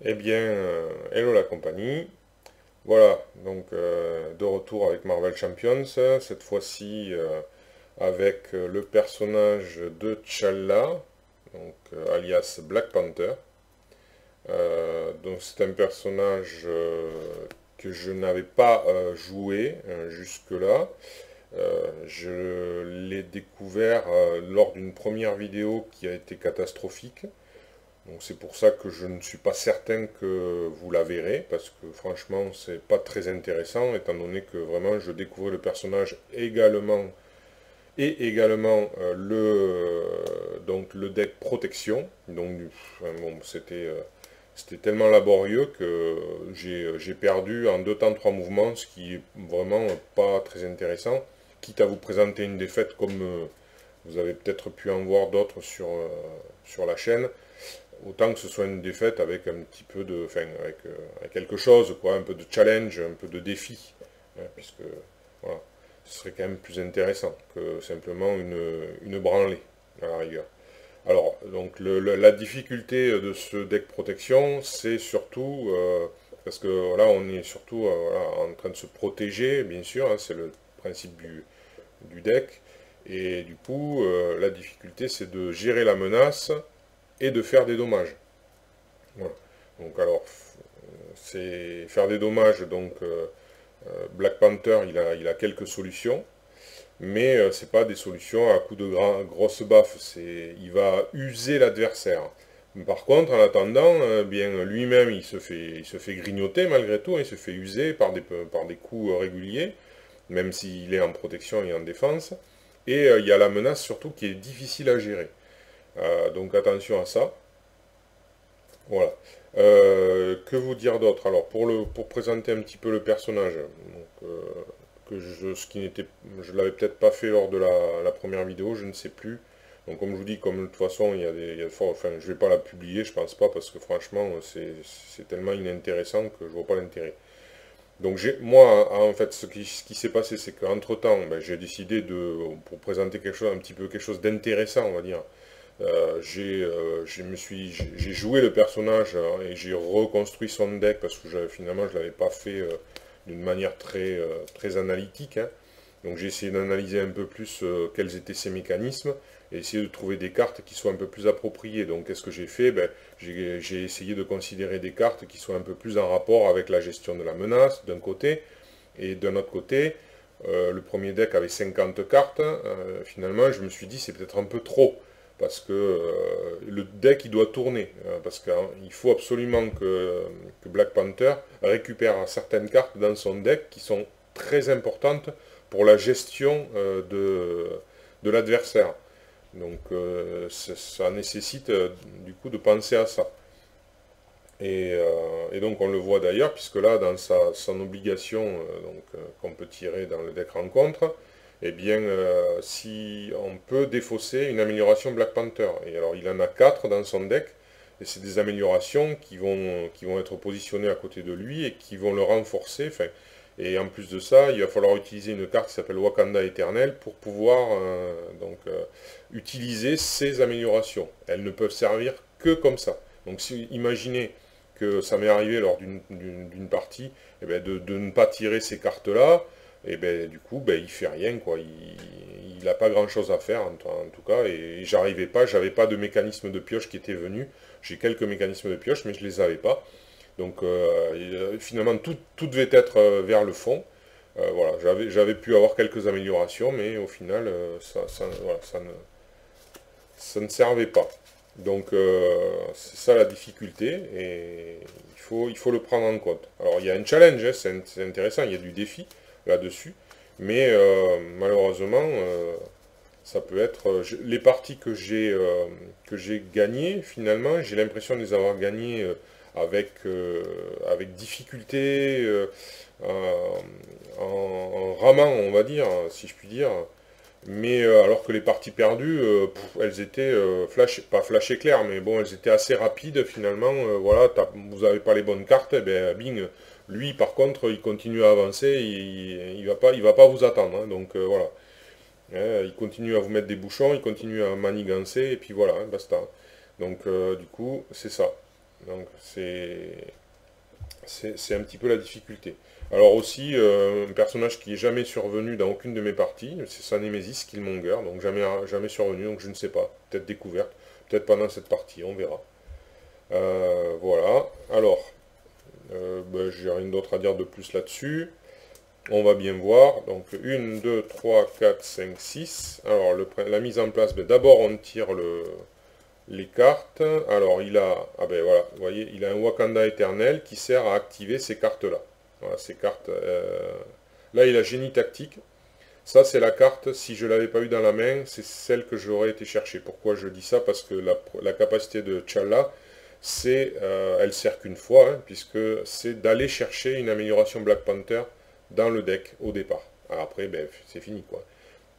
Eh bien, hello la compagnie. Voilà, donc de retour avec Marvel Champions, cette fois-ci avec le personnage de T'Challa, donc alias Black Panther. Donc c'est un personnage que je n'avais pas joué jusque-là. Je l'ai découvert lors d'une première vidéo qui a été catastrophique. Donc c'est pour ça que je ne suis pas certain que vous la verrez, parce que franchement c'est pas très intéressant, étant donné que vraiment je découvrais le personnage également, et également donc le deck protection. Donc enfin, bon, c'était tellement laborieux que j'ai perdu en deux temps trois mouvements, ce qui est vraiment pas très intéressant, quitte à vous présenter une défaite comme vous avez peut-être pu en voir d'autres sur la chaîne. Autant que ce soit une défaite avec un petit peu de, enfin, avec quelque chose, quoi, un peu de challenge, un peu de défi, hein, puisque voilà, ce serait quand même plus intéressant que simplement une branlée, à la rigueur. Alors, donc la difficulté de ce deck protection, c'est surtout, parce que là on est surtout voilà, en train de se protéger, bien sûr, hein, c'est le principe du deck, et du coup, la difficulté c'est de gérer la menace et de faire des dommages. Voilà. Donc alors, c'est faire des dommages, donc Black Panther, il a quelques solutions, mais c'est pas des solutions à coup de grosses baffes, il va user l'adversaire. Par contre, en attendant, bien lui-même, il se fait grignoter malgré tout, hein, il se fait user par des coups réguliers, même s'il est en protection et en défense. Et il y a la menace surtout qui est difficile à gérer. Donc attention à ça. Voilà. Que vous dire d'autre? Alors, pour présenter un petit peu le personnage, donc, ce qui n'était, je l'avais peut-être pas fait lors de la première vidéo, je ne sais plus. Donc, comme je vous dis, comme de toute façon, enfin, je vais pas la publier, je pense pas, parce que franchement, c'est tellement inintéressant que je vois pas l'intérêt. Donc, moi, en fait, ce qui s'est passé, c'est qu'entre-temps, ben, j'ai décidé pour présenter quelque chose d'intéressant, on va dire, j'ai joué le personnage et j'ai reconstruit son deck parce que finalement je ne l'avais pas fait d'une manière très analytique, hein. Donc j'ai essayé d'analyser un peu plus quels étaient ses mécanismes et essayer de trouver des cartes qui soient un peu plus appropriées. Donc qu'est-ce que j'ai fait? Ben, j'ai essayé de considérer des cartes qui soient un peu plus en rapport avec la gestion de la menace d'un côté et d'un autre côté. Le premier deck avait 50 cartes. Finalement, je me suis dit c'est peut-être un peu trop parce que le deck il doit tourner, parce qu'il faut absolument que Black Panther récupère certaines cartes dans son deck qui sont très importantes pour la gestion de l'adversaire. Donc ça nécessite du coup de penser à ça. Et donc on le voit d'ailleurs, puisque là, dans son obligation qu'on peut tirer dans le deck rencontre, eh bien, si on peut défausser une amélioration Black Panther. Et alors il en a 4 dans son deck, et c'est des améliorations qui vont être positionnées à côté de lui et qui vont le renforcer. Enfin, et en plus de ça, il va falloir utiliser une carte qui s'appelle Wakanda Éternel pour pouvoir utiliser ces améliorations. Elles ne peuvent servir que comme ça. Donc si, imaginez que ça m'est arrivé lors d'une partie, eh ben de ne pas tirer ces cartes-là, et ben du coup, ben, il fait rien, quoi. Il n'a pas grand-chose à faire, en tout cas, et j'avais pas de mécanisme de pioche qui était venu. J'ai quelques mécanismes de pioche, mais je les avais pas. Donc finalement, tout devait être vers le fond. Voilà, j'avais pu avoir quelques améliorations, mais au final, voilà, ça ne servait pas. Donc c'est ça la difficulté et il faut le prendre en compte. Alors il y a un challenge, hein, c'est intéressant, il y a du défi là-dessus, mais malheureusement ça peut être les parties que j'ai gagnées finalement, j'ai l'impression de les avoir gagnées avec difficulté, en ramant on va dire, si je puis dire. Mais alors que les parties perdues, elles étaient pas flash éclair, mais bon, elles étaient assez rapides finalement. Voilà, vous n'avez pas les bonnes cartes, et ben bing. Lui, par contre, il continue à avancer, il va pas vous attendre, hein, donc voilà. Il continue à vous mettre des bouchons, il continue à manigancer, et puis voilà, hein, basta. Donc du coup, c'est ça. Donc c'est un petit peu la difficulté. Alors aussi, un personnage qui est jamais survenu dans aucune de mes parties, c'est sa Némésis, Killmonger, donc jamais survenu, donc je ne sais pas. Peut-être découverte, peut-être pendant cette partie, on verra. Voilà. Alors, ben, j'ai rien d'autre à dire de plus là-dessus. On va bien voir. Donc 1, 2, 3, 4, 5, 6. Alors la mise en place, ben, d'abord on tire les cartes. Alors il a, ah ben voilà, vous voyez, il a un Wakanda éternel qui sert à activer ces cartes-là. Voilà, ces cartes. Là il a génie tactique. Ça c'est la carte, si je ne l'avais pas eu dans la main, c'est celle que j'aurais été chercher. Pourquoi je dis ça? Parce que la capacité de T'Challa, elle sert qu'une fois, hein, puisque c'est d'aller chercher une amélioration Black Panther dans le deck au départ. Alors après, ben, c'est fini quoi.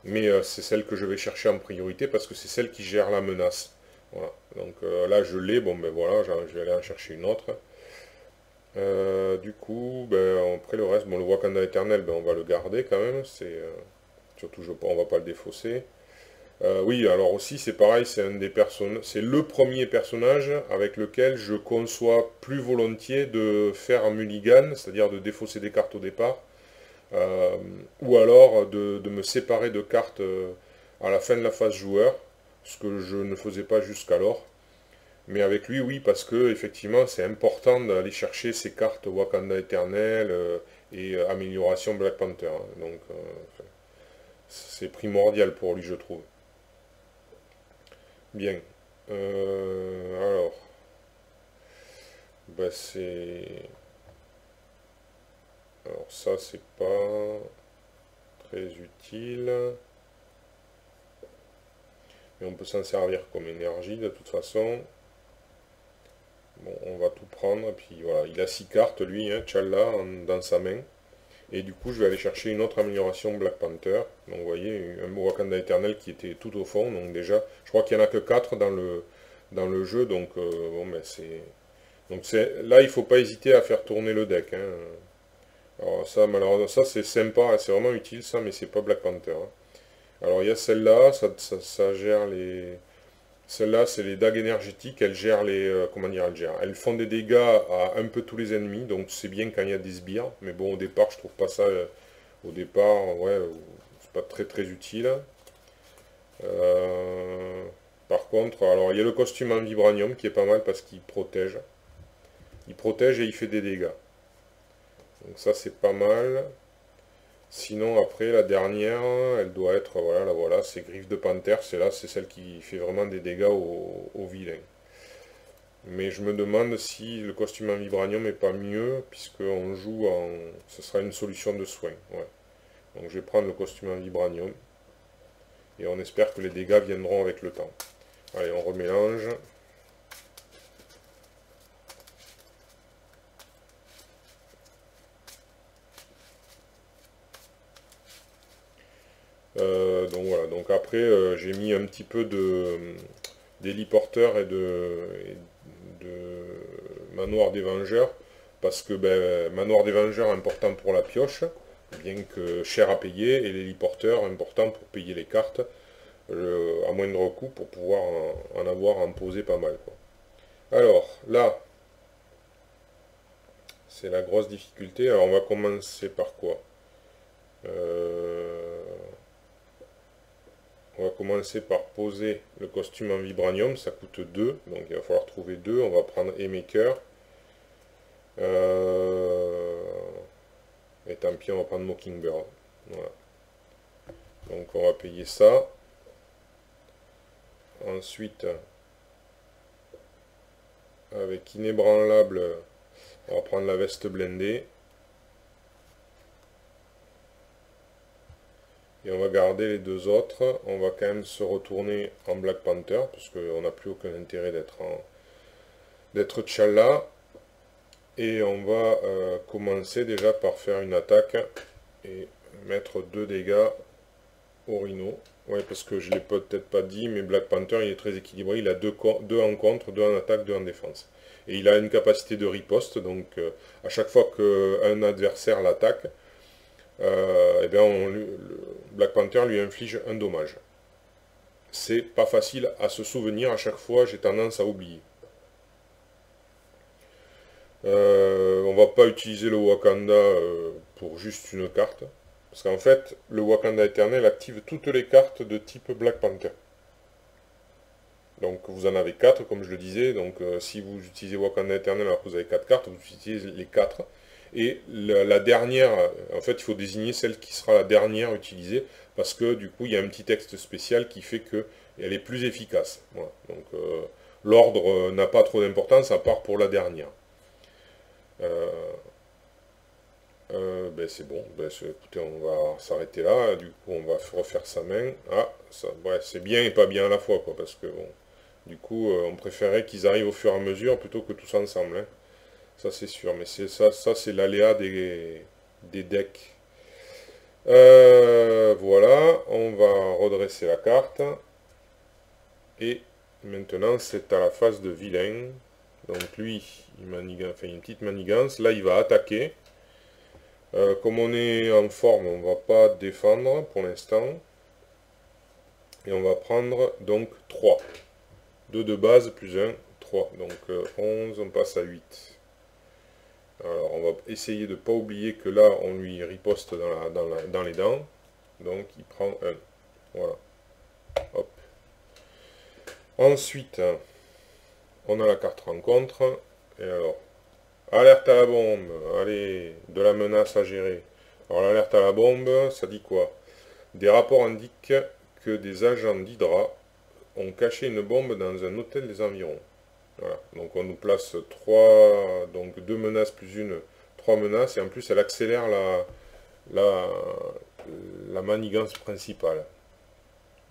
Mais c'est celle que je vais chercher en priorité parce que c'est celle qui gère la menace. Voilà. Donc là je l'ai, bon ben voilà, je vais aller en chercher une autre. Du coup, ben, après le reste, bon le Wakanda éternel, ben, on va le garder quand même. Surtout on va pas le défausser. Oui, alors aussi c'est pareil, c'est le premier personnage avec lequel je conçois plus volontiers de faire un mulligan, c'est-à-dire de défausser des cartes au départ, euh, ou alors de me séparer de cartes à la fin de la phase joueur, ce que je ne faisais pas jusqu'alors. Mais avec lui, oui, parce que effectivement c'est important d'aller chercher ces cartes Wakanda éternel et amélioration Black Panther, hein. Donc c'est primordial pour lui, je trouve. Bien. Alors, bah c'est. Alors ça c'est pas très utile. Mais on peut s'en servir comme énergie de toute façon. Bon, on va tout prendre. Et puis voilà, il a 6 cartes lui, hein, T'Challa, dans sa main. Et du coup, je vais aller chercher une autre amélioration Black Panther. Donc vous voyez, un Wakanda éternel qui était tout au fond. Donc déjà, je crois qu'il n'y en a que 4 dans le jeu. Donc bon, ben c'est. Donc là, il ne faut pas hésiter à faire tourner le deck, hein. Alors ça, malheureusement, ça c'est sympa, c'est vraiment utile ça, mais c'est pas Black Panther, hein. Alors il y a celle-là, ça gère les. Celle-là, c'est les dagues énergétiques, elles gèrent les. Comment dire, elles gèrent. Elles font des dégâts à un peu tous les ennemis, donc c'est bien quand il y a des sbires. Mais bon, au départ, je trouve pas ça. Au départ, ouais, c'est pas très très utile. Euh, Par contre, alors il y a le costume en vibranium qui est pas mal parce qu'il protège. Il protège et il fait des dégâts. Donc ça, c'est pas mal. Sinon, après, la dernière, elle doit être, voilà, là, voilà, c'est Griffe de Panthère, c'est celle qui fait vraiment des dégâts aux vilains. Mais je me demande si le costume en vibranium est pas mieux, puisqu'on joue en. Ce sera une solution de soin, ouais. Donc je vais prendre le costume en vibranium, et on espère que les dégâts viendront avec le temps. Allez, on remélange. Donc voilà, donc après j'ai mis un petit peu d'héliporteur et de manoir des Vengeurs, parce que ben, manoir des Vengeurs important pour la pioche, bien que cher à payer, et l'héliporteur important pour payer les cartes à moindre coût pour pouvoir en avoir en poser pas mal, quoi. Alors là, c'est la grosse difficulté. Alors on va commencer par quoi? Euh, On va commencer par poser le costume en vibranium, ça coûte 2, donc il va falloir trouver 2. On va prendre Emaker. Et tant pis, on va prendre Mockingbird. Voilà. Donc on va payer ça. Ensuite, avec Inébranlable, on va prendre la veste blindée. Et on va garder les deux autres. On va quand même se retourner en Black Panther, parce qu'on n'a plus aucun intérêt d'être T'Challa. Et on va commencer déjà par faire une attaque et mettre 2 dégâts au Rhino. Ouais, parce que je ne l'ai peut-être pas dit, mais Black Panther il est très équilibré. Il a 2 en contre, 2 en attaque, 2 en défense. Et il a une capacité de riposte, donc à chaque fois qu'un adversaire l'attaque, eh bien Black Panther lui inflige un dommage. C'est pas facile à se souvenir, à chaque fois j'ai tendance à oublier. On va pas utiliser le Wakanda pour juste une carte. Parce qu'en fait, le Wakanda éternel active toutes les cartes de type Black Panther. Donc vous en avez 4 comme je le disais. Donc si vous utilisez Wakanda éternel alors que vous avez 4 cartes, vous utilisez les 4. Et la dernière, en fait il faut désigner celle qui sera la dernière utilisée. Parce que du coup il y a un petit texte spécial qui fait qu'elle est plus efficace. Voilà. Donc l'ordre n'a pas trop d'importance à part pour la dernière. Euh, ben c'est bon, ben écoutez, on va s'arrêter là, du coup on va refaire sa main. Ah, ça, ouais, c'est bien et pas bien à la fois, quoi, parce que bon, du coup on préférait qu'ils arrivent au fur et à mesure plutôt que tous ensemble, hein. Ça c'est sûr, mais c'est ça c'est l'aléa des decks. Voilà, on va redresser la carte, et maintenant c'est à la phase de vilain. Donc lui, il fait une petite manigance, là il va attaquer. Comme on est en forme, on va pas défendre pour l'instant. Et on va prendre donc 3. 2 de base plus 1, 3. Donc 11, on passe à 8. Alors on va essayer de ne pas oublier que là on lui riposte dans les dents. Donc il prend 1. Voilà. Hop. Ensuite, on a la carte rencontre. Et alors, alerte à la bombe. Allez, de la menace à gérer. Alors l'alerte à la bombe, ça dit quoi? Des rapports indiquent que des agents d'Hydra ont caché une bombe dans un hôtel des environs. Voilà. Donc on nous place 3, donc 2 menaces plus une, 3 menaces, et en plus elle accélère la, la manigance principale.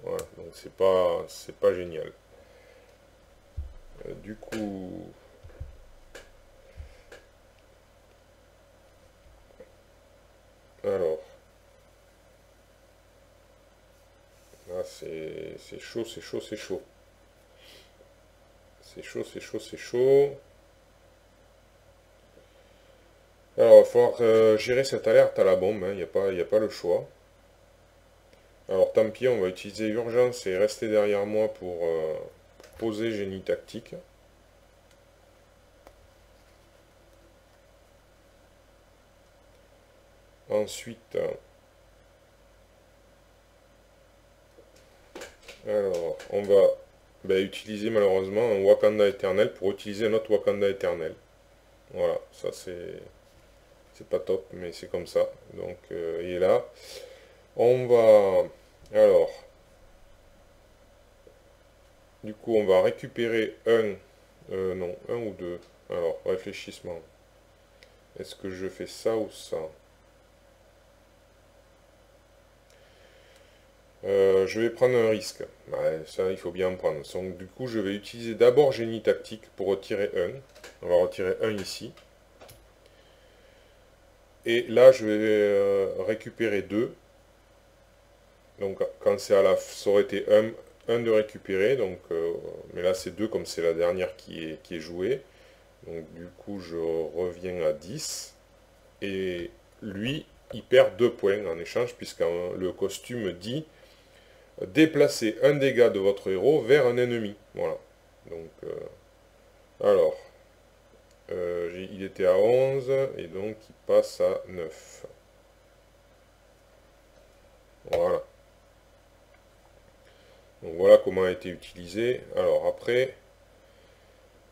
Voilà. Donc c'est pas génial. Du coup, alors, là c'est chaud, c'est chaud, c'est chaud. C'est chaud, c'est chaud, c'est chaud. Alors, il va falloir gérer cette alerte à la bombe, il n'y a y a pas le choix. Alors tant pis, on va utiliser urgence et rester derrière moi pour poser génie tactique. Ensuite, alors, on va utiliser malheureusement un Wakanda éternel pour utiliser un autre Wakanda éternel. Voilà, ça c'est pas top, mais c'est comme ça. Donc, il est là. On va, alors, du coup, on va récupérer non, un ou deux. Alors, réfléchissement. Est-ce que je fais ça ou ça? Je vais prendre un risque. Ouais, ça, il faut bien en prendre. Donc, du coup, je vais utiliser d'abord génie tactique pour retirer un. On va retirer un ici. Et là, je vais récupérer 2. Donc, quand c'est à la... ça aurait été un de récupérer. Donc, mais là, c'est 2 comme c'est la dernière qui est jouée. Donc, du coup, je reviens à 10. Et lui, il perd 2 points en échange, puisque le costume dit déplacer un dégât de votre héros vers un ennemi. Voilà. Donc, alors, il était à 11, et donc il passe à 9. Voilà. Donc voilà comment a été utilisé. Alors après,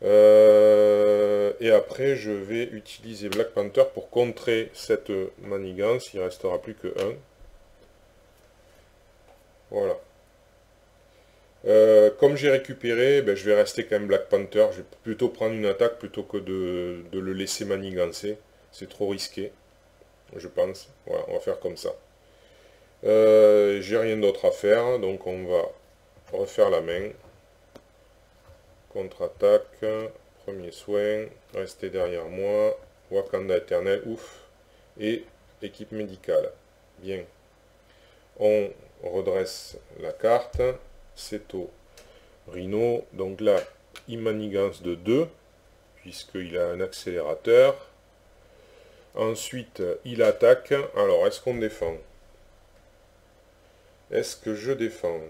et après je vais utiliser Black Panther pour contrer cette manigance. Il ne restera plus que 1. Voilà. Comme j'ai récupéré, je vais rester quand même Black Panther. Je vais plutôt prendre une attaque plutôt que de le laisser manigancer. C'est trop risqué, je pense. Voilà, on va faire comme ça. J'ai rien d'autre à faire, donc on va refaire la main. Contre-attaque, premier soin, rester derrière moi, Wakanda éternel, ouf, et équipe médicale. Bien. On redresse la carte, Seto, Rhino, donc là, il manigance de 2, puisqu'il a un accélérateur. Ensuite, il attaque. Alors, est-ce qu'on défend? Est-ce que je défends?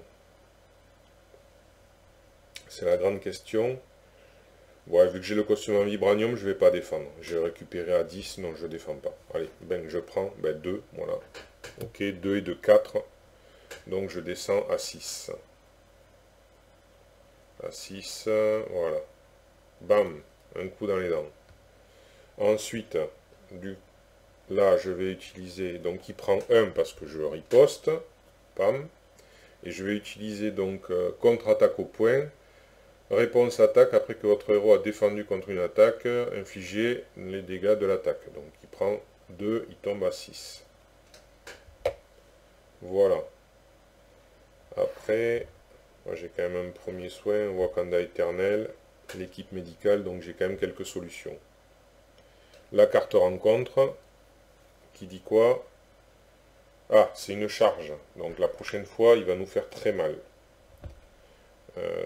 C'est la grande question. Ouais, vu que j'ai le costume en vibranium, je vais pas défendre. J'ai récupéré à 10, non, je défends pas. Allez, ben je prends, ben 2, voilà. Ok, 2 et 2, 4. Donc je descends à 6. À 6, voilà. Bam, un coup dans les dents. Ensuite, là, je vais utiliser, donc il prend 1 parce que je riposte. Bam. Et je vais utiliser donc contre-attaque au point. Réponse attaque, après que votre héros a défendu contre une attaque, infligez les dégâts de l'attaque. Donc il prend 2, il tombe à 6. Voilà. Après, moi j'ai quand même un premier soin, Wakanda éternel, l'équipe médicale, donc j'ai quand même quelques solutions. La carte rencontre, qui dit quoi? Ah, c'est une charge. Donc la prochaine fois, il va nous faire très mal.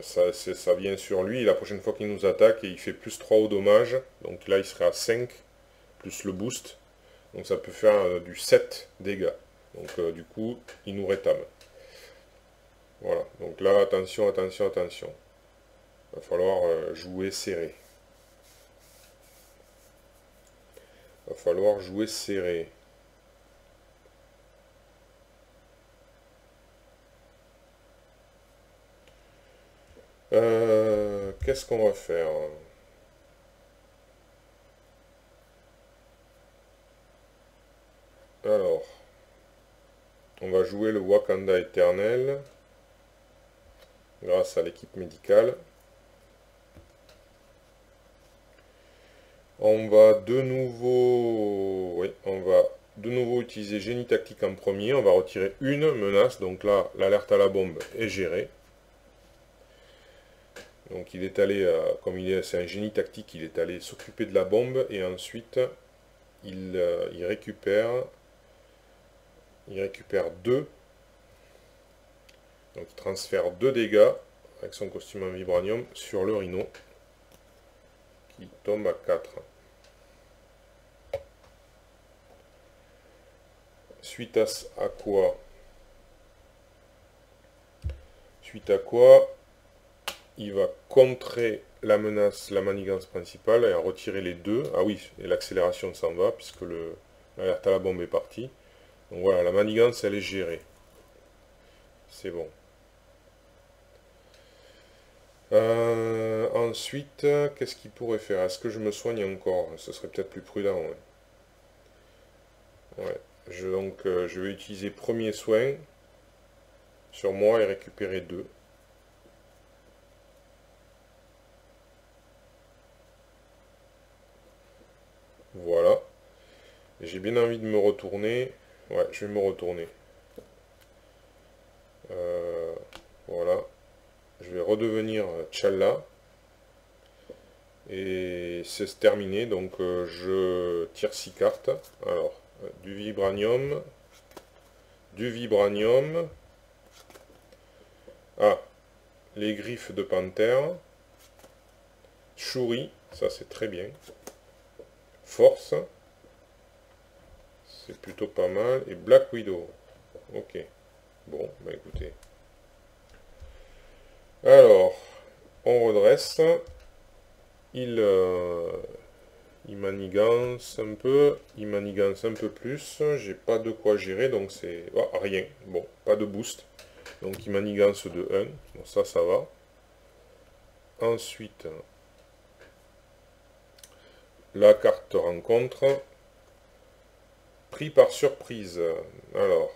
Ça vient sur lui, et la prochaine fois qu'il nous attaque, et il fait plus 3 au dommage. Donc là, il serait à 5, plus le boost. Donc ça peut faire du 7 dégâts. Donc du coup, il nous rétame. Voilà. Donc là, attention, attention, attention. Il va falloir jouer serré. Il va falloir jouer serré. Qu'est-ce qu'on va faire? Alors, on va jouer le Wakanda éternel grâce à l'équipe médicale. On va de nouveau, oui, on va de nouveau utiliser génie tactique en premier. On va retirer une menace. Donc là, l'alerte à la bombe est gérée. Donc il est allé, comme c'est un génie tactique, il est allé s'occuper de la bombe et ensuite il récupère 2. Donc il transfère 2 dégâts avec son costume en vibranium sur le rhino qui tombe à 4. Suite à quoi il va contrer la menace, la manigance principale et en retirer les 2. Ah oui, et l'accélération s'en va puisque l'alerte à la bombe est partie. Donc voilà, la manigance elle est gérée. C'est bon. Ensuite, qu'est-ce qu'il pourrait faire? Est-ce que je me soigne encore? Ce serait peut-être plus prudent. Ouais. Donc je vais utiliser premier soin sur moi et récupérer 2. Voilà. J'ai bien envie de me retourner. Ouais, je vais me retourner. Voilà. Je vais redevenir T'Challa. Et c'est terminé. Donc je tire 6 cartes. Alors, du vibranium. Du vibranium. Ah, les griffes de panthère. Shuri, ça c'est très bien. Force. C'est plutôt pas mal. Et Black Widow. Ok. Bon, bah écoutez. Alors, on redresse. Il manigance un peu. Il manigance un peu plus. J'ai pas de quoi gérer, donc c'est... Oh, rien. Bon, pas de boost. Donc il manigance de 1. Bon, ça va. Ensuite, la carte rencontre. Pris par surprise. Alors,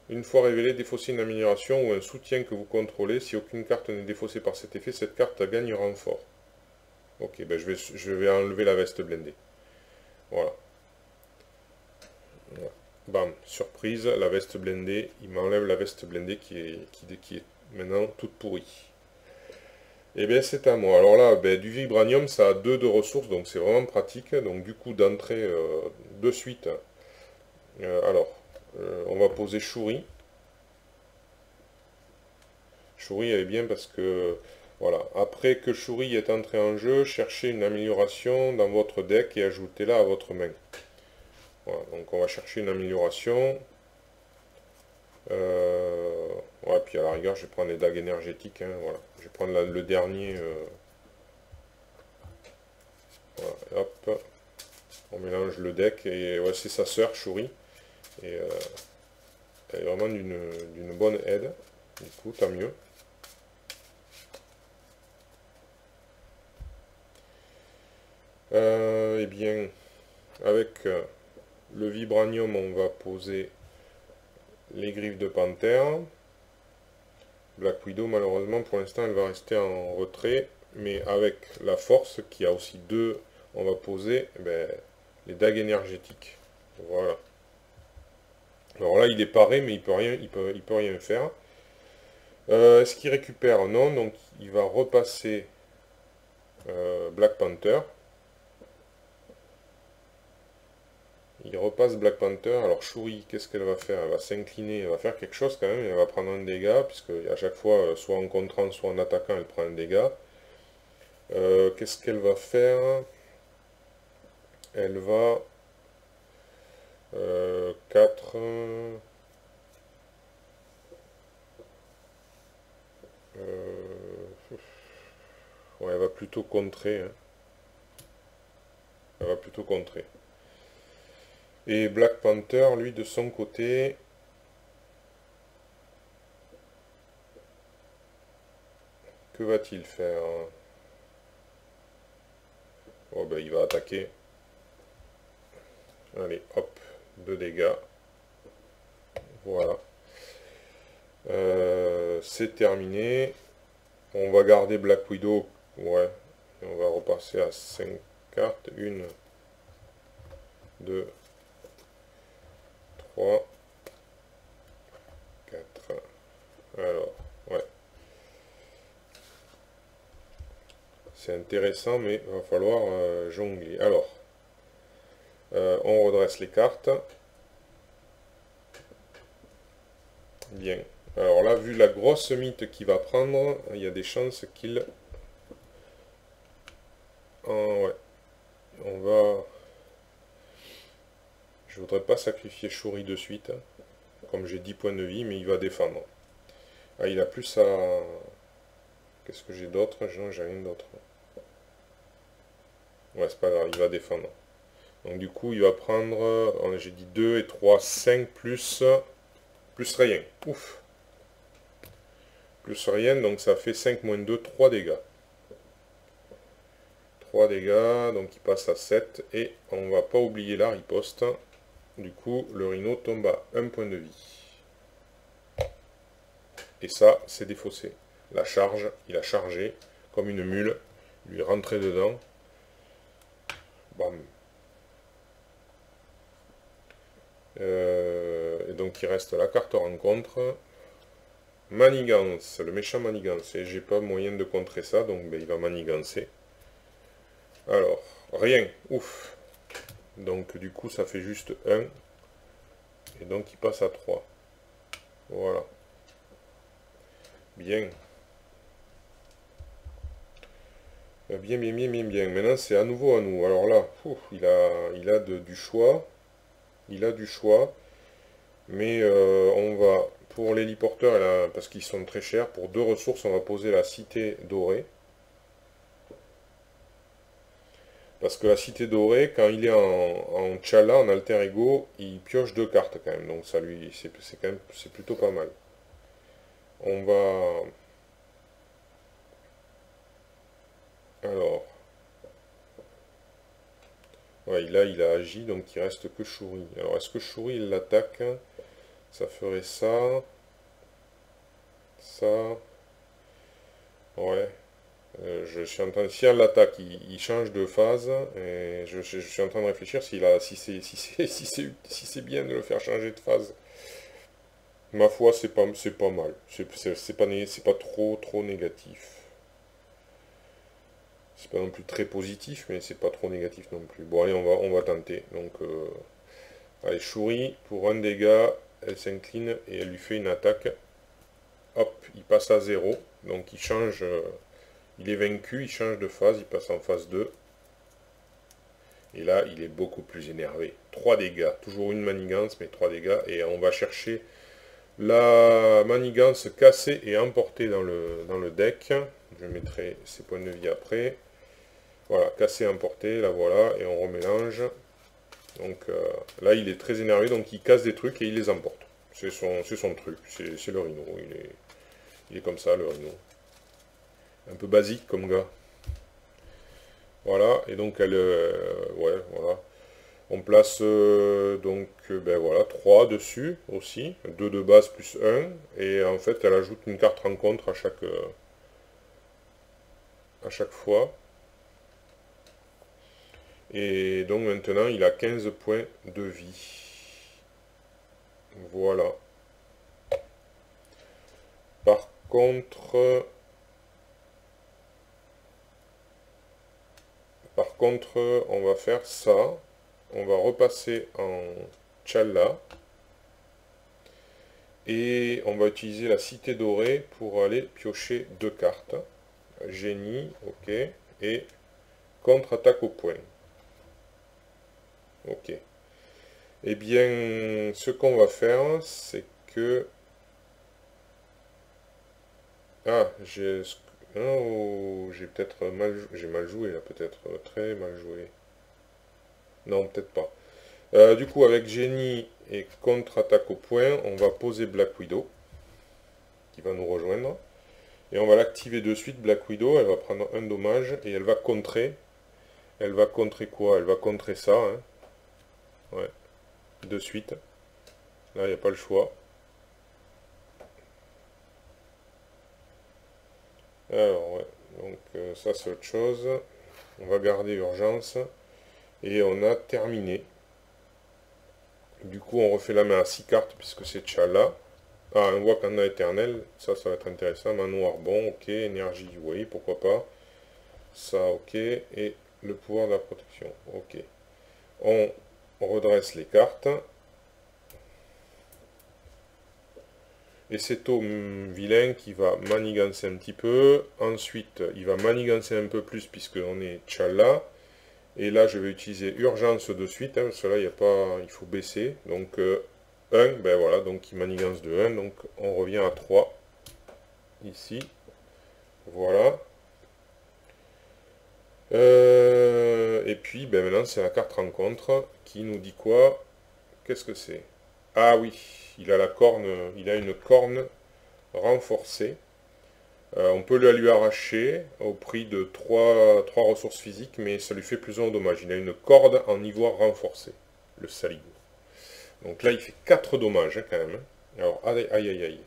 une fois révélé, défaussez une amélioration ou un soutien que vous contrôlez. Si aucune carte n'est défaussée par cet effet, cette carte gagne renfort. Ok, ben je vais enlever la veste blindée. Voilà. Bam, surprise, la veste blindée. Il m'enlève la veste blindée qui est maintenant toute pourrie. Et bien c'est à moi. Alors là, ben, du vibranium, ça a 2 de ressources, donc c'est vraiment pratique. Donc du coup, d'entrée de suite. Alors, on va poser Shuri. Shuri, elle est bien parce que, voilà, après que Shuri est entré en jeu, cherchez une amélioration dans votre deck et ajoutez-la à votre main. Voilà, donc on va chercher une amélioration. Ouais, puis à la rigueur, je vais prendre les dagues énergétiques. Hein, voilà. Je vais prendre le dernier. Voilà, et hop, on mélange le deck, et ouais, c'est sa sœur, Shuri, et elle est vraiment d'une bonne aide, du coup, tant mieux. Eh bien, avec le vibranium, on va poser les griffes de panthère. Black Widow, malheureusement, pour l'instant, elle va rester en retrait. Mais avec la force, qui a aussi deux, on va poser les dagues énergétiques. Voilà. Alors là, il est paré, mais il peut rien faire. Est-ce qu'il récupère? Non, donc il va repasser Black Panther. Il repasse Black Panther. Alors Shuri, qu'est-ce qu'elle va faire? Elle va s'incliner, elle va faire quelque chose quand même. Elle va prendre un dégât, puisque à chaque fois, soit en contrant, soit en attaquant, elle prend un dégât. Qu'est-ce qu'elle va faire? Elle va 4... ouais, elle va plutôt contrer. Hein. Elle va plutôt contrer. Et Black Panther, lui, de son côté... Que va-t-il faire? Oh, ben, il va attaquer. Allez, hop, 2 dégâts. Voilà. C'est terminé. On va garder Black Widow. Ouais. Et on va repasser à 5 cartes. 1, 2, 3, 4. Alors, ouais. C'est intéressant, mais il va falloir jongler. Alors, on redresse les cartes. Bien. Alors là, vu la grosse mythe qu'il va prendre, il y a des chances qu'il... ouais. On va... Je voudrais pas sacrifier Shuri de suite. Comme j'ai 10 points de vie, mais il va défendre. Ah, il a plus à... Qu'est-ce que j'ai d'autre? Non, j'ai rien d'autre. Ouais, c'est pas grave, il va défendre. Donc du coup, il va prendre... J'ai dit 2 et 3, 5 plus... Plus rien. Ouf. Plus rien, donc ça fait 5 moins 2, 3 dégâts. 3 dégâts, donc il passe à 7. Et on va pas oublier la riposte. Du coup, le rhino tombe à 1 point de vie. Et ça, c'est défaussé. La charge, il a chargé comme une mule. Il lui est rentré dedans. Bam. Et donc il reste la carte rencontre. Manigance, le méchant manigance. Et j'ai pas moyen de contrer ça, donc il va manigancer. Alors, rien. Ouf. Donc du coup, ça fait juste 1. Et donc il passe à 3. Voilà. Bien. Bien, bien, bien, bien, bien. Maintenant, c'est à nouveau à nous. Alors là, il a du choix. Il a du choix. Mais on va, pour l'héliporteur, parce qu'ils sont très chers, pour 2 ressources, on va poser la cité dorée. Parce que la cité dorée, quand il est en T'Challa, en alter ego, il pioche 2 cartes quand même. Donc ça lui, c'est plutôt pas mal. On va... Alors... Ouais, là, il a agi, donc il reste que Shuri. Alors, est-ce que Shuri, il l'attaque? Ça ferait ça. Ça. Ouais. Je suis en train de... Si elle l'attaque, il change de phase. Et je suis en train de réfléchir si c'est bien de le faire changer de phase. Ma foi, c'est pas mal. C'est pas trop négatif. C'est pas non plus très positif, mais c'est pas trop négatif non plus. Bon, allez, on va tenter. Donc, allez, Shuri, pour un dégât, elle s'incline et elle lui fait une attaque. Hop, il passe à 0. Donc, il change... il est vaincu, il change de phase, il passe en phase 2. Et là, il est beaucoup plus énervé. 3 dégâts, toujours une manigance, mais 3 dégâts. Et on va chercher la manigance cassée et emportée dans le deck. Je mettrai ses points de vie après. Voilà, cassé, importé, là voilà, et on remélange. Donc là, il est très énervé, donc il casse des trucs et il les emporte. C'est son truc, c'est le Rhino. Il est comme ça, le Rhino. Un peu basique comme gars. Voilà, et donc elle... ouais, voilà. On place ben voilà, 3 dessus aussi. 2 de base plus un. Et en fait, elle ajoute une carte rencontre à chaque fois. Et donc maintenant, il a 15 points de vie. Voilà. Par contre, on va faire ça. On va repasser en Tchalla. Et on va utiliser la cité dorée pour aller piocher 2 cartes. Génie, ok. Et contre-attaque au point. Ok. Eh bien, ce qu'on va faire, c'est que... Ah, oh, j'ai peut-être j'ai mal joué là, peut-être très mal joué. Non, peut-être pas. Du coup, avec Génie et contre-attaque au point, on va poser Black Widow, qui va nous rejoindre. Et on va l'activer de suite, Black Widow, elle va prendre un dommage et elle va contrer. Elle va contrer quoi? Elle va contrer ça, hein. Ouais, de suite. Là, il n'y a pas le choix. Alors, ouais, donc ça c'est autre chose. On va garder urgence. Et on a terminé. Du coup, on refait la main à 6 cartes puisque c'est T'Challa. Ah, un Wakanda éternel, ça va être intéressant. Manoir, bon, ok. Énergie, oui, pourquoi pas. Ça, ok. Et le pouvoir de la protection, ok. On redresse les cartes. Et c'est au vilain qui va manigancer un petit peu. Ensuite, il va manigancer un peu plus puisqu'on est T'Challa. Et là, je vais utiliser urgence de suite, hein, parce que là, il y a pas, il faut baisser. Donc, 1, ben voilà, donc il manigance de 1. Donc, on revient à 3, ici. Voilà. Et puis, ben maintenant, c'est la carte rencontre qui nous dit quoi? Qu'est-ce que c'est? Ah oui, il a la corne, il a une corne renforcée. On peut la lui arracher au prix de 3 ressources physiques, mais ça lui fait plus de dommages. Il a une corde en ivoire renforcée, le saligo. Donc là, il fait 4 dommages hein, quand même. Alors, aïe, aïe, aïe, aïe.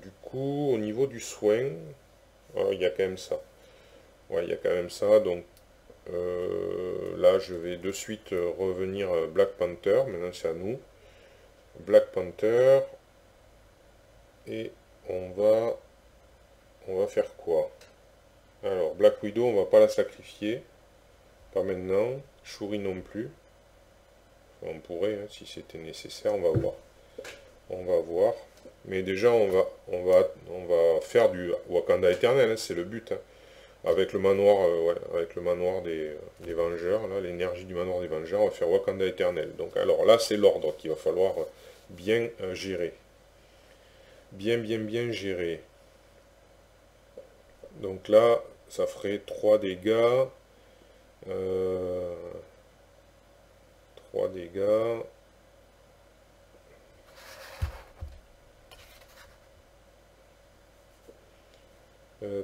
Du coup, au niveau du soin, il y a quand même ça. Ouais, il y a quand même ça. Donc là, je vais de suite revenir Black Panther. Maintenant, c'est à nous. Black Panther. Et on va faire quoi? Alors, Black Widow, on va pas la sacrifier. Pas maintenant. Shuri non plus. Enfin, on pourrait, hein, si c'était nécessaire, on va voir. On va voir. Mais déjà, on va faire du Wakanda éternel, hein, c'est le but. Hein. Avec le manoir, ouais, avec le manoir des Vengeurs, là, l'énergie du manoir des Vengeurs, on va faire Wakanda éternel. Donc, alors là, c'est l'ordre qu'il va falloir bien gérer. Bien, bien, bien gérer. Donc là, ça ferait 3 dégâts. 3 dégâts.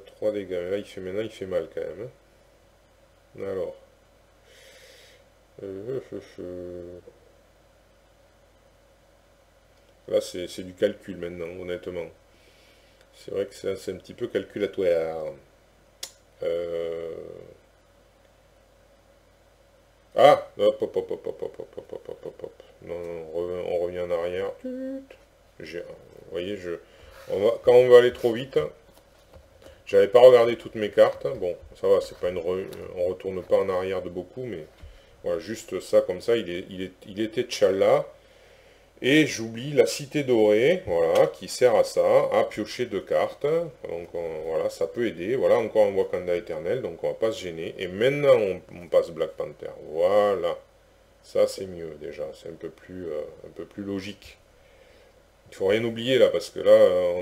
3 dégâts. Là, maintenant, il fait mal quand même. Hein. Alors. Là, c'est du calcul maintenant, honnêtement. C'est vrai que c'est un petit peu calculatoire. Euh, Ah! Hop, hop, hop, hop, hop, hop, hop, hop, hop, hop, hop, hop. Non, non, on revient en arrière. Vous voyez, quand on va aller trop vite, j'avais pas regardé toutes mes cartes. Bon, ça va, c'est pas on retourne pas en arrière de beaucoup, mais voilà, juste ça, comme ça, il était T'Challa. Et j'oublie la cité dorée, voilà, qui sert à ça, à piocher 2 cartes. Donc voilà, ça peut aider. Voilà, encore un Wakanda éternel, donc on va pas se gêner. Et maintenant, on passe Black Panther. Voilà. Ça, c'est mieux déjà. C'est un peu plus logique. Il faut rien oublier là, parce que là,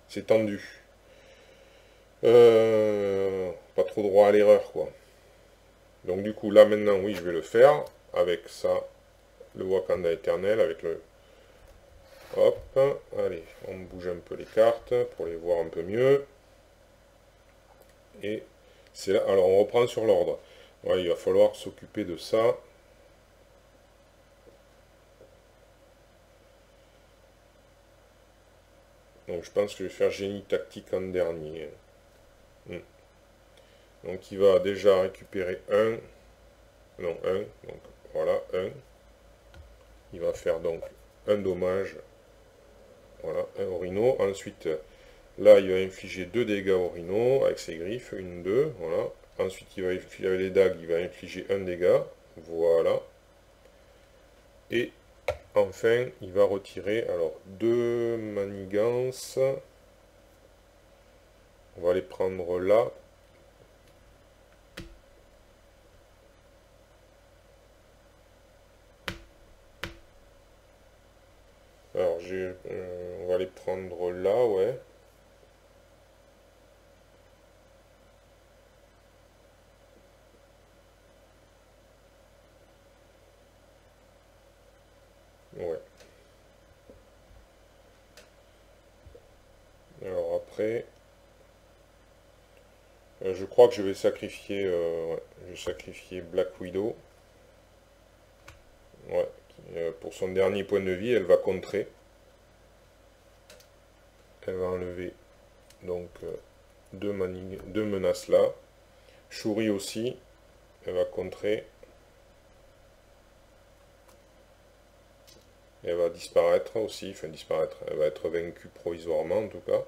c'est tendu. Pas trop droit à l'erreur, quoi. Donc du coup, là maintenant, oui, je vais le faire. Avec ça, le Wakanda éternel, avec le... Hop, allez, on bouge un peu les cartes pour les voir un peu mieux. Et c'est là, alors on reprend sur l'ordre. Ouais, il va falloir s'occuper de ça. Donc je pense que je vais faire génie tactique en dernier. Donc il va déjà récupérer un. Non, un. Donc voilà, un. Il va faire donc un dommage. Voilà, un au rhino. Ensuite, là, il va infliger 2 dégâts au rhino avec ses griffes. Une, deux, voilà. Ensuite, il va infliger avec les dagues, il va infliger un dégât. Voilà. Et enfin, il va retirer alors 2 manigances. On va les prendre là. Alors, on va les prendre là, ouais. Ouais. Alors après, je crois que je vais sacrifier, ouais, je vais sacrifier Black Widow. Ouais. Pour son dernier point de vie, elle va contrer. Elle va enlever donc deux menaces là. Shuri aussi, elle va contrer. Elle va disparaître aussi, enfin disparaître, elle va être vaincue provisoirement en tout cas.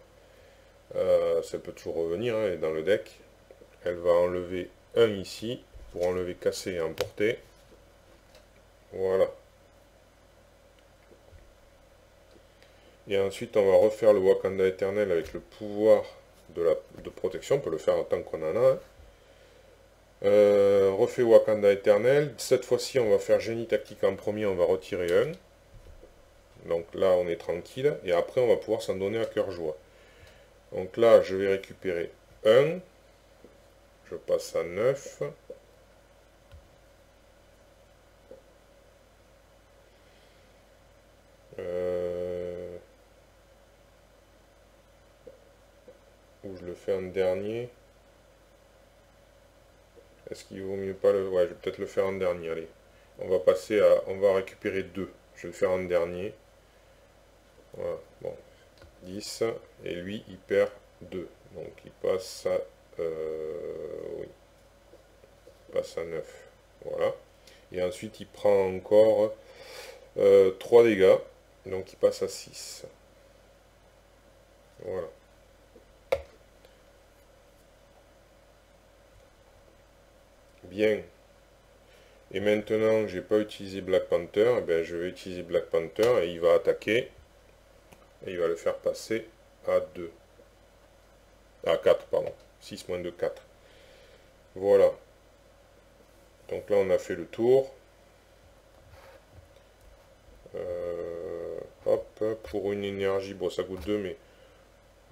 Ça peut toujours revenir, hein, elle est dans le deck. Elle va enlever un ici, pour enlever casser et emporter. Voilà. Et ensuite on va refaire le Wakanda éternel avec le pouvoir de protection, on peut le faire en tant qu'on en a. Hein. Refait Wakanda éternel, cette fois-ci on va faire génie tactique en premier, on va retirer un. Donc là on est tranquille, et après on va pouvoir s'en donner à cœur joie. Donc là je vais récupérer 1, je passe à 9. Ou je le fais en dernier. Est-ce qu'il vaut mieux pas le... Ouais, je vais peut-être le faire en dernier, allez. On va passer à... On va récupérer 2. Je vais le faire en dernier. Voilà, bon. 10. Et lui, il perd 2. Donc il passe à... oui. Il passe à 9. Voilà. Et ensuite, il prend encore 3 dégâts. Donc il passe à 6. Voilà. Bien. Et maintenant, j'ai pas utilisé Black Panther, eh bien, je vais utiliser Black Panther et il va attaquer. Et il va le faire passer à 2. À 4, pardon. 6 moins 2, 4. Voilà. Donc là, on a fait le tour. Hop, pour une énergie, bon, ça coûte 2, mais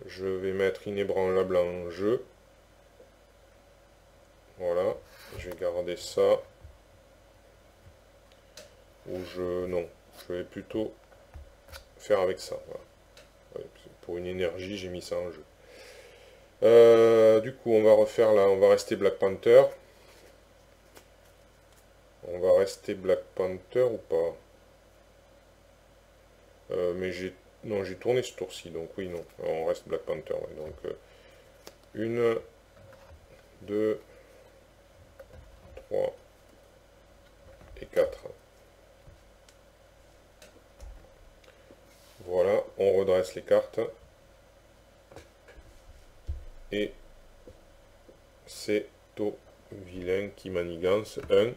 je vais mettre inébranlable en jeu. Voilà. Je vais garder ça. Ou je... Non. Je vais plutôt faire avec ça. Voilà. Ouais, pour une énergie, j'ai mis ça en jeu. Du coup, on va refaire là, on va rester Black Panther. On va rester Black Panther ou pas? Mais j'ai... Non, j'ai tourné ce tour-ci, donc oui, non. Alors, on reste Black Panther. Ouais. Donc, 1, 2, 3 et 4. Voilà, on redresse les cartes. Et c'est au vilain qui manigance 1.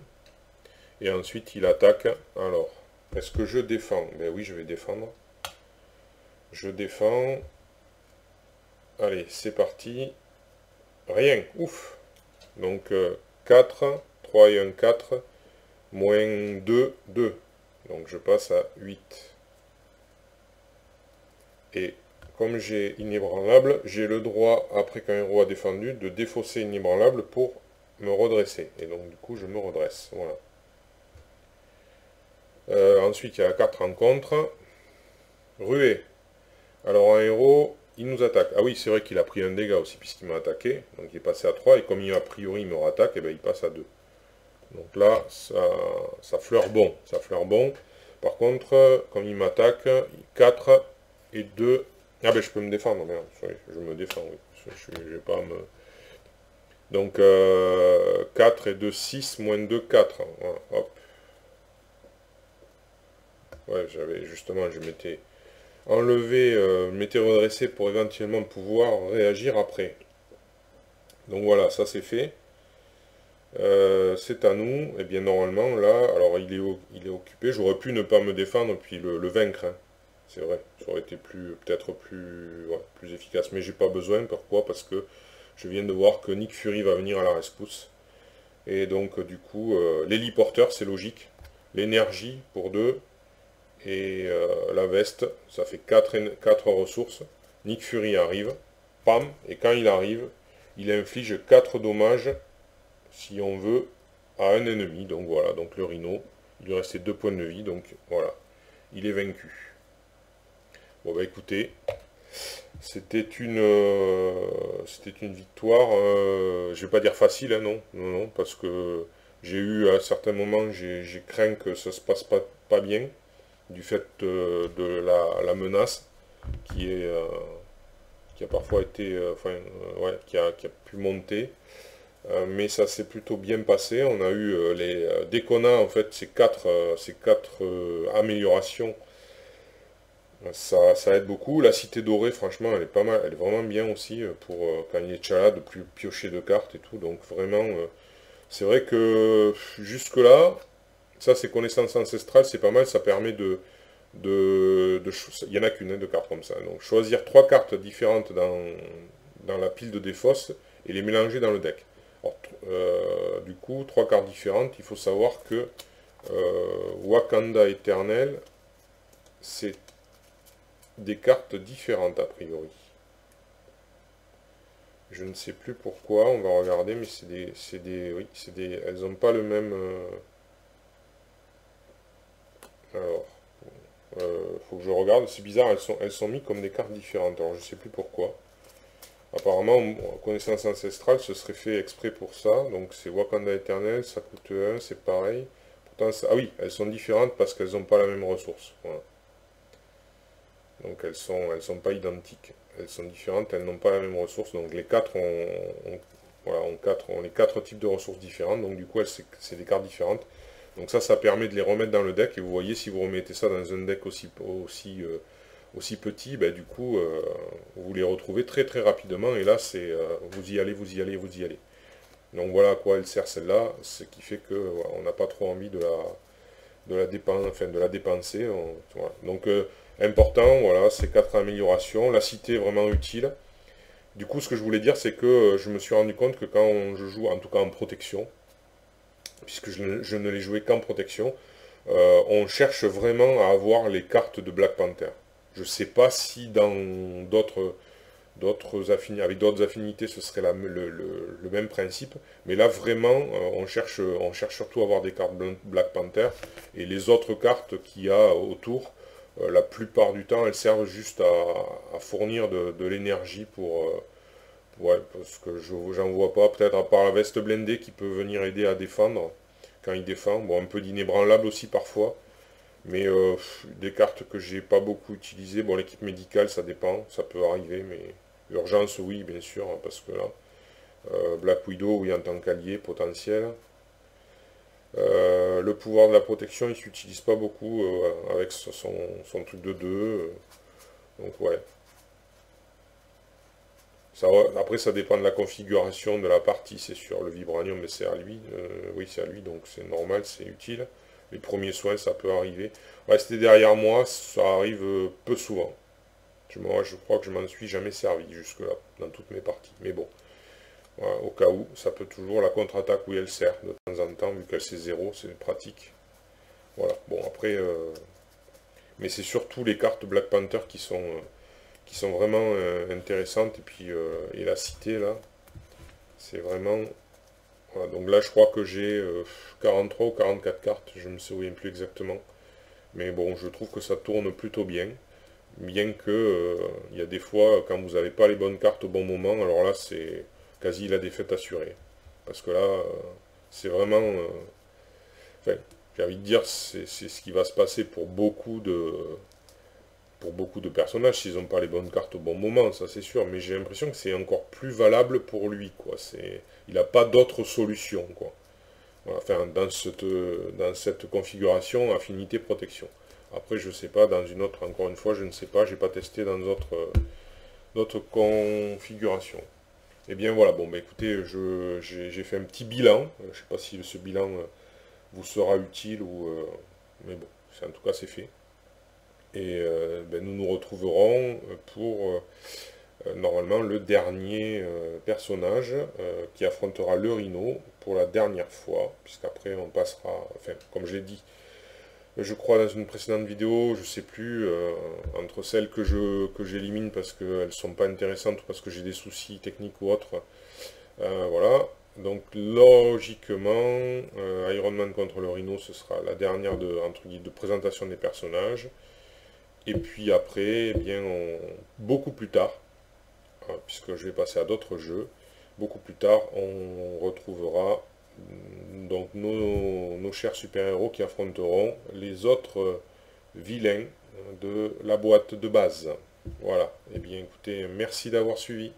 Et ensuite, il attaque. Alors, est-ce que je défends? Ben oui, je vais défendre. Je défends. Allez, c'est parti. Rien, ouf. Donc, 4, 3 et 1, 4. Moins 2, 2. Donc, je passe à 8. Et comme j'ai inébranlable, j'ai le droit, après qu'un héros a défendu, de défausser inébranlable pour me redresser. Et donc du coup je me redresse. Voilà. Ensuite il y a la carte rencontre. Ruée. Alors un héros, il nous attaque. Ah oui, c'est vrai qu'il a pris un dégât aussi puisqu'il m'a attaqué. Donc il est passé à 3 et comme il a priori il me rattaque, et ben il passe à 2. Donc là, ça fleure bon. Ça fleure bon. Par contre, comme il m'attaque, 4 et 2. Ah ben je peux me défendre, merde. Je me défends, oui. Je vais pas me... Donc 4 et 2, 6, moins 2, 4. Voilà, hop. Ouais, j'avais justement, je m'étais enlevé, m'étais redressé pour éventuellement pouvoir réagir après. Donc voilà, ça c'est fait. C'est à nous. Et bien normalement là, alors il est occupé. J'aurais pu ne pas me défendre puis le vaincre, hein. C'est vrai, ça aurait été peut-être plus, ouais, plus efficace. Mais j'ai pas besoin. Pourquoi? Parce que je viens de voir que Nick Fury va venir à la rescousse. Et donc du coup, l'héliporteur, c'est logique. L'énergie pour 2. Et la veste, ça fait 4 ressources. Nick Fury arrive. Pam. Et quand il arrive, il inflige 4 dommages, si on veut, à un ennemi. Donc voilà, donc le Rhino, il lui restait 2 points de vie. Donc voilà, il est vaincu. Bon bah écoutez, c'était une victoire, je vais pas dire facile, hein, non, non, non, parce que j'ai eu à certains moments, j'ai craint que ça se passe pas bien, du fait de la menace qui a parfois été, ouais, qui a pu monter, mais ça s'est plutôt bien passé. On a eu dès qu'on a en fait ces quatre améliorations, ça aide beaucoup. La cité dorée, franchement, elle est pas mal, elle est vraiment bien aussi pour quand il est Tchala de plus piocher de cartes et tout. Donc vraiment, c'est vrai que jusque-là, ça c'est connaissance ancestrale, c'est pas mal, ça permet il y en a qu'une, hein, de cartes comme ça. Donc choisir 3 cartes différentes dans la pile de défausse et les mélanger dans le deck. Alors, du coup, 3 cartes différentes, il faut savoir que Wakanda Éternel, c'est des cartes différentes a priori. Je ne sais plus pourquoi, on va regarder, mais oui, elles n'ont pas le même. Alors, faut que je regarde, c'est bizarre, elles sont mises comme des cartes différentes. Alors je sais plus pourquoi. Apparemment, connaissance ancestrale, ce serait fait exprès pour ça. Donc c'est Wakanda Éternel, ça coûte 1, c'est pareil. Pourtant, ah oui, elles sont différentes parce qu'elles n'ont pas la même ressource. Voilà. Donc elles sont pas identiques. Elles sont différentes, elles n'ont pas la même ressource. Donc les 4 ont les 4 types de ressources différentes. Donc du coup, c'est des cartes différentes. Donc ça permet de les remettre dans le deck. Et vous voyez, si vous remettez ça dans un deck aussi petit, bah, du coup, vous les retrouvez très très rapidement. Et là, vous y allez, vous y allez, vous y allez. Donc voilà à quoi elle sert celle-là. Ce qui fait que voilà, on n'a pas trop envie de la dépenser. Voilà. Donc important, voilà, ces 4 améliorations. La cité est vraiment utile. Du coup, ce que je voulais dire, c'est que je me suis rendu compte que quand je joue, en tout cas en protection, puisque je ne l'ai joué qu'en protection, on cherche vraiment à avoir les cartes de Black Panther. Je ne sais pas si dans avec d'autres affinités, ce serait le même principe. Mais là, vraiment, on cherche surtout à avoir des cartes Black Panther. Et les autres cartes qu'il y a autour, la plupart du temps, elles servent juste à fournir de l'énergie pour... ouais, parce que j'en vois pas. Peut-être à part la veste blindée qui peut venir aider à défendre quand il défend. Bon, un peu d'inébranlable aussi parfois. Mais des cartes que j'ai pas beaucoup utilisées. Bon, l'équipe médicale, ça dépend. Ça peut arriver, mais... Urgence, oui, bien sûr, parce que là, Black Widow, oui, en tant qu'allié potentiel. Le pouvoir de la protection, il s'utilise pas beaucoup avec son truc de 2. Donc, ouais. Après, ça dépend de la configuration de la partie, c'est sûr. Le vibranium, mais c'est à lui. Oui, c'est à lui, donc c'est normal, c'est utile. Les premiers soins, ça peut arriver. Rester derrière moi, ça arrive peu souvent. Moi, je crois que je m'en suis jamais servi jusque-là, dans toutes mes parties. Mais bon, voilà, au cas où, ça peut toujours, la contre-attaque, oui, elle sert de temps en temps, vu qu'elle c'est 0, c'est pratique. Voilà, bon, après, mais c'est surtout les cartes Black Panther qui qui sont vraiment intéressantes. Et puis, et la cité, là, c'est vraiment... Voilà, donc là, je crois que j'ai 43 ou 44 cartes, je ne me souviens plus exactement. Mais bon, je trouve que ça tourne plutôt bien. Bien que, il y a des fois, quand vous n'avez pas les bonnes cartes au bon moment, alors là, c'est quasi la défaite assurée. Parce que là, c'est vraiment... enfin, j'ai envie de dire, c'est ce qui va se passer pour beaucoup de personnages s'ils n'ont pas les bonnes cartes au bon moment, ça c'est sûr. Mais j'ai l'impression que c'est encore plus valable pour lui, quoi. Il n'a pas d'autre solution, quoi. Voilà, enfin, dans cette configuration affinité protection. Après, je sais pas, dans une autre, encore une fois, je ne sais pas, j'ai pas testé dans d'autres configurations. Et bien voilà, bon, bah écoutez, j'ai fait un petit bilan. Je sais pas si ce bilan vous sera utile ou. Mais bon, en tout cas, c'est fait. Et ben, nous nous retrouverons pour normalement le dernier personnage qui affrontera le Rhino pour la dernière fois, puisqu'après on passera, enfin, comme j'ai dit, je crois dans une précédente vidéo, je sais plus, entre celles que j'élimine parce qu'elles sont pas intéressantes ou parce que j'ai des soucis techniques ou autres. Voilà. Donc logiquement, Iron Man contre le Rhino, ce sera la dernière entre guillemets, de présentation des personnages. Et puis après, eh bien, beaucoup plus tard, puisque je vais passer à d'autres jeux, beaucoup plus tard, on retrouvera donc nos chers super-héros qui affronteront les autres vilains de la boîte de base. Voilà. Eh bien, écoutez, merci d'avoir suivi.